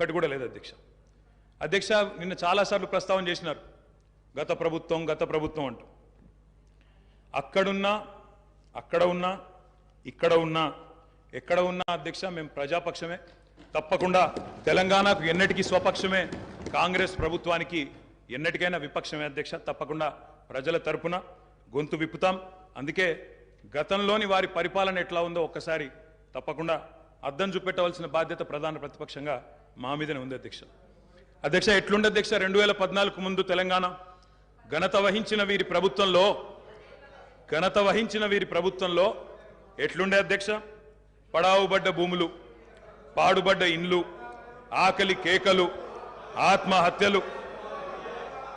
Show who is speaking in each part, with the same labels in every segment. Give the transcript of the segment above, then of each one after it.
Speaker 1: ఒకటి కూడా లేదు అధ్యక్ష. అధ్యక్ష నిన్న చాలాసార్లు ప్రస్తావన చేసినారు గత ప్రభుత్వం అంటూ. అక్కడున్నా అక్కడ ఉన్నా ఇక్కడ ఉన్నా ఎక్కడ ఉన్నా అధ్యక్ష మేము ప్రజాపక్షమే. తప్పకుండా తెలంగాణకు ఎన్నటికీ స్వపక్షమే, కాంగ్రెస్ ప్రభుత్వానికి ఎన్నటికైనా విపక్షమే అధ్యక్ష. తప్పకుండా ప్రజల తరపున గొంతు విప్పుతాం. అందుకే గతంలోని వారి పరిపాలన ఎట్లా ఉందో ఒక్కసారి తప్పకుండా అద్దం చూపెట్టవలసిన బాధ్యత ప్రధాన ప్రతిపక్షంగా మా మీదనే ఉంది అధ్యక్ష. అధ్యక్ష ఎట్లుండే అధ్యక్ష 2014 ముందు తెలంగాణ ఘనత వహించిన వీరి ప్రభుత్వంలో ఎట్లుండే అధ్యక్ష? పడావుబడ్డ భూములు, పాడుబడ్డ ఇండ్లు, ఆకలి కేకలు, ఆత్మహత్యలు.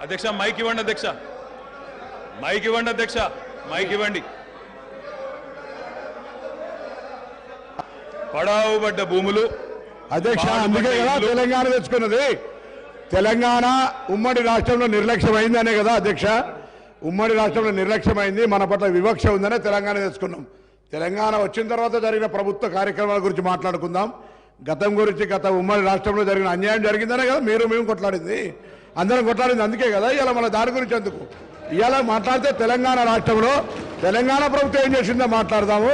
Speaker 1: అధ్యక్ష మైక్ ఇవ్వండి అధ్యక్ష, మైక్ ఇవ్వండి. పడావుబడ్డ భూములు
Speaker 2: అధ్యక్ష, అందుకే కదా తెలంగాణ తెచ్చుకున్నది. తెలంగాణ ఉమ్మడి రాష్ట్రంలో నిర్లక్ష్యమైందనే కదా అధ్యక్ష, ఉమ్మడి రాష్ట్రంలో నిర్లక్ష్యమైంది, మన పట్ల వివక్ష ఉందనే తెలంగాణ తెచ్చుకున్నాం. తెలంగాణ వచ్చిన తర్వాత జరిగిన ప్రభుత్వ కార్యక్రమాల గురించి మాట్లాడుకుందాం. గతం గురించి, గత ఉమ్మడి రాష్ట్రంలో జరిగిన అన్యాయం జరిగిందనే కదా మేము కొట్లాడింది, అందరం కొట్లాడింది. అందుకే కదా ఇవాళ మన దాని గురించి ఎందుకు ఇవాళ మాట్లాడితే తెలంగాణ రాష్ట్రంలో తెలంగాణ ప్రభుత్వం ఏం చేసిందో మాట్లాడదాము.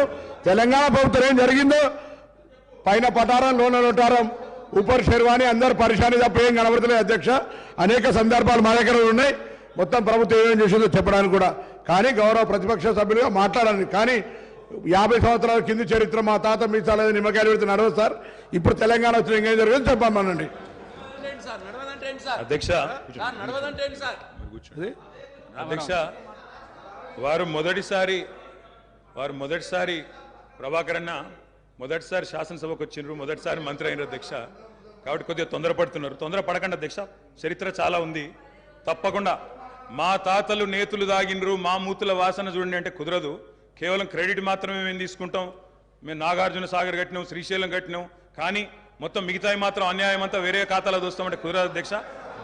Speaker 2: తెలంగాణ ప్రభుత్వం ఏం జరిగిందో పైన పటారం, లోన లోటారం, ఊపర్ షెర్వాణి, అందరు పరిశాని తప్ప ఏం కనబడతలేదు అధ్యక్ష. అనేక సందర్భాలు మా దగ్గర ఉన్నాయి, మొత్తం ప్రభుత్వం ఏమేం చేసిందో చెప్పడానికి కూడా. కానీ గౌరవ ప్రతిపక్ష సభ్యులుగా మాట్లాడాలి. కానీ 50 సంవత్సరాల కింది చరిత్ర మా తాత మీసాల నిమ్మకాయలు పెడితే నడవదు సార్. ఇప్పుడు తెలంగాణ వచ్చిన ఇంకేం జరిగింది చెప్పమనండి
Speaker 1: అధ్యక్ష. అధ్యక్ష వారు మొదటిసారి ప్రభాకర్ అన్న మొదటిసారి శాసనసభకు వచ్చిండ్రు, మొదటిసారి మంత్రి అయినారు అధ్యక్ష. కాబట్టి కొద్దిగా తొందరపడుతున్నారు. తొందరపడకండి అధ్యక్ష, చరిత్ర చాలా ఉంది. తప్పకుండా మా తాతలు నేతులు దాగిండ్రు, మా మూతుల వాసన చూడండి అంటే కుదరదు. కేవలం క్రెడిట్ మాత్రమే మేము తీసుకుంటాం. మేము నాగార్జున సాగర్ కట్టినాం, శ్రీశైలం కట్టినాం, కానీ మొత్తం మిగతాయి మాత్రం అన్యాయం అంతా వేరే ఖాతాలో దోస్తామంటే కుదరదు అధ్యక్ష.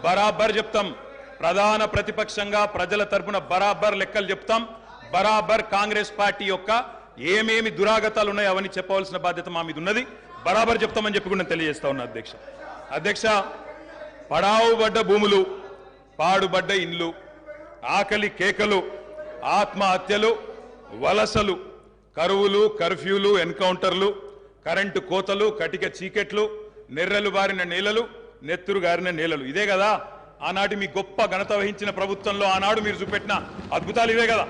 Speaker 1: బరాబర్ చెప్తాం, ప్రధాన ప్రతిపక్షంగా ప్రజల తరపున బరాబర్ లెక్కలు చెప్తాం. బరాబర్ కాంగ్రెస్ పార్టీ యొక్క ఏమేమి దురాగతాలు ఉన్నాయో అవన్నీ చెప్పవలసిన బాధ్యత మా మీద ఉన్నది. బరాబర్ చెప్తామని చెప్పి కూడా తెలియజేస్తా ఉన్నా అధ్యక్ష. అధ్యక్ష పడావుబడ్డ భూములు, పాడుబడ్డ ఇండ్లు, ఆకలి కేకలు, ఆత్మహత్యలు, వలసలు, కరువులు, కర్ఫ్యూలు, ఎన్కౌంటర్లు, కరెంటు కోతలు, కటిక చీకెట్లు, నెర్రెలు బారిన నేలలు, నెత్తురు గారిన నేలలు. ఇదే కదా ఆనాటి మీ గొప్ప ఘనత వహించిన ప్రభుత్వంలో ఆనాడు మీరు చూపెట్టిన అద్భుతాలు ఇవే కదా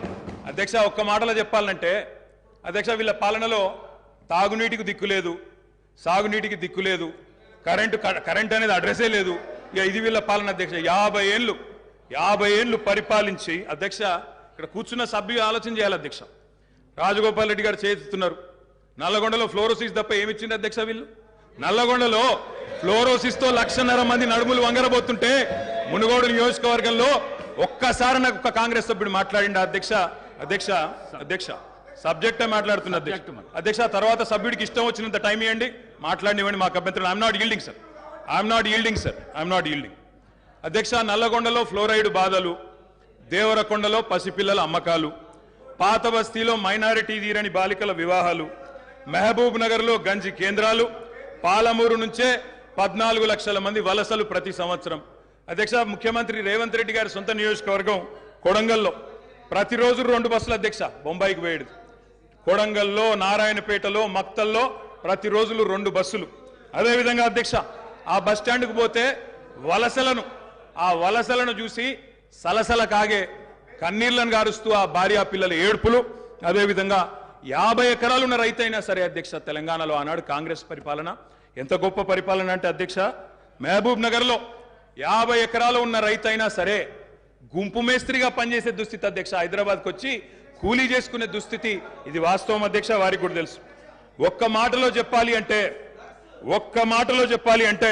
Speaker 1: అధ్యక్ష. ఒక్క మాటలో చెప్పాలంటే అధ్యక్ష వీళ్ళ పాలనలో తాగునీటికి దిక్కు లేదు, సాగునీటికి దిక్కు లేదు, కరెంట్ అనేది అడ్రస్సే లేదు. ఇక ఇది వీళ్ళ పాలన అధ్యక్ష. 50 ఏళ్ళు పరిపాలించి అధ్యక్ష ఇక్కడ కూర్చున్న సభ్యులు ఆలోచన చేయాలి అధ్యక్ష. రాజగోపాల్ రెడ్డి గారు చేస్తున్నారు. నల్లగొండలో ఫ్లోరోసిస్ తప్ప ఏమిచ్చింది అధ్యక్ష వీళ్ళు? నల్లగొండలో ఫ్లోరోసిస్తో 1,50,000 మంది నడుములు వంగరబోతుంటే మునుగోడు నియోజకవర్గంలో ఒక్కసారి నాకు ఒక కాంగ్రెస్ సభ్యుడు మాట్లాడింది అధ్యక్ష సబ్జెక్టే మాట్లాడుతున్న అధ్యక్ష. తర్వాత సభ్యుడికి ఇష్టం వచ్చినంత టైం ఇవ్వండి, మాట్లాడినివ్వండి, మాకు అభ్యంతరం. ఐఎమ్ నాట్ ఈల్డింగ్ అధ్యక్ష. నల్లగొండలో ఫ్లోరైడ్ బాధలు, దేవరకొండలో పసిపిల్లల అమ్మకాలు, పాత బస్తీలో మైనారిటీ తీరని బాలికల వివాహాలు, మహబూబ్ నగర్లో గంజి కేంద్రాలు, పాలమూరు నుంచే 14 లక్షల మంది వలసలు ప్రతి సంవత్సరం. అధ్యక్ష ముఖ్యమంత్రి రేవంత్ రెడ్డి గారి సొంత నియోజకవర్గం కొడంగల్లో ప్రతిరోజు 2 బస్సులు అధ్యక్ష బొంబాయికి పోయేది. కొడంగల్లో, నారాయణపేటలో, మక్తల్లో ప్రతిరోజు 2 బస్సులు. అదేవిధంగా అధ్యక్ష ఆ బస్ స్టాండ్కు పోతే ఆ వలసలను చూసి సలసల కాగే కన్నీళ్లను గారుస్తూ ఆ భార్యా పిల్లల ఏడుపులు. అదేవిధంగా 50 ఎకరాలు ఉన్న రైతు అయినా సరే అధ్యక్ష తెలంగాణలో ఆనాడు కాంగ్రెస్ పరిపాలన ఎంత గొప్ప పరిపాలన అంటే అధ్యక్ష మహబూబ్ నగర్లో 50 ఎకరాలు ఉన్న రైతు అయినా సరే గుంపు మేస్త్రిగా పనిచేసే దుస్థితి అధ్యక్ష. హైదరాబాద్కి వచ్చి కూలీ చేసుకునే దుస్థితి. ఇది వాస్తవం అధ్యక్ష, వారికి కూడా తెలుసు. ఒక్క మాటలో చెప్పాలి అంటే